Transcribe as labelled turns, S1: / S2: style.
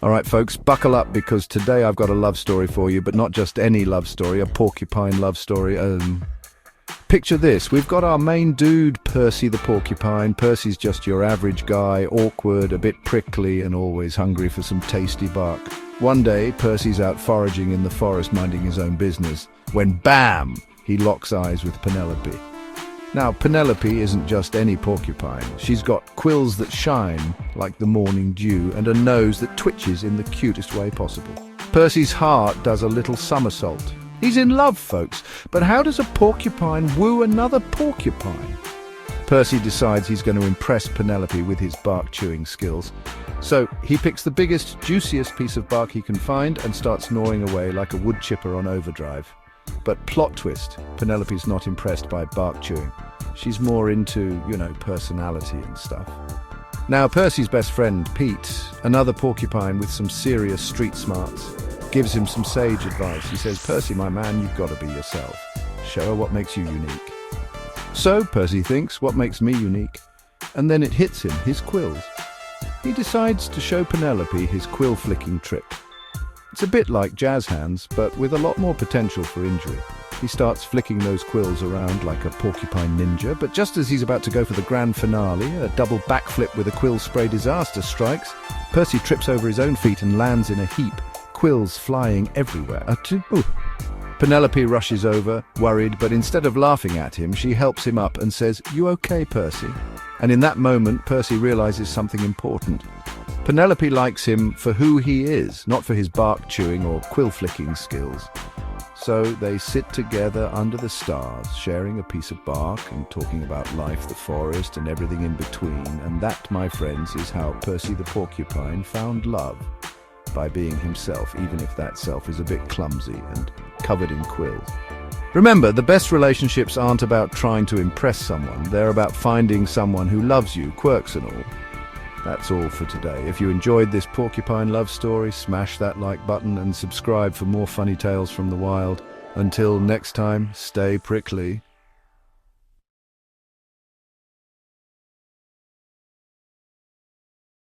S1: All right, folks, buckle up because today I've got a love story for you, but not just any love story, a porcupine love story. Picture this. We've got our main dude, Percy the porcupine. Percy's just your average guy, awkward, a bit prickly, and always hungry for some tasty bark. One day, Percy's out foraging in the forest, minding his own business, when bam! He locks eyes with Penelope. Now, Penelope isn't just any porcupine. She's got quills that shine like the morning dew and a nose that twitches in the cutest way possible. Percy's heart does a little somersault. He's in love, folks, but how does a porcupine woo another porcupine? Percy decides he's going to impress Penelope with his bark-chewing skills. So he picks the biggest, juiciest piece of bark he can find and starts gnawing away like a wood chipper on overdrive. But plot twist, Penelope's not impressed by bark chewing. She's more into, personality and stuff. Now, Percy's best friend, Pete, another porcupine with some serious street smarts, gives him some sage advice. He says, "Percy, my man, you've got to be yourself. Show her what makes you unique." So, Percy thinks, what makes me unique? And then it hits him, his quills. He decides to show Penelope his quill-flicking trick. It's a bit like jazz hands, but with a lot more potential for injury. He starts flicking those quills around like a porcupine ninja, but just as he's about to go for the grand finale, a double backflip with a quill spray disaster strikes. Percy trips over his own feet and lands in a heap, quills flying everywhere. Penelope rushes over, worried, but instead of laughing at him, she helps him up and says, "You okay, Percy?" And in that moment, Percy realizes something important. Penelope likes him for who he is, not for his bark-chewing or quill-flicking skills. So they sit together under the stars, sharing a piece of bark and talking about life, the forest, and everything in between. And that, my friends, is how Percy the porcupine found love. By being himself, even if that self is a bit clumsy and covered in quills. Remember, the best relationships aren't about trying to impress someone. They're about finding someone who loves you, quirks and all. That's all for today. If you enjoyed this porcupine love story, smash that like button and subscribe for more funny tales from the wild. Until next time, stay prickly.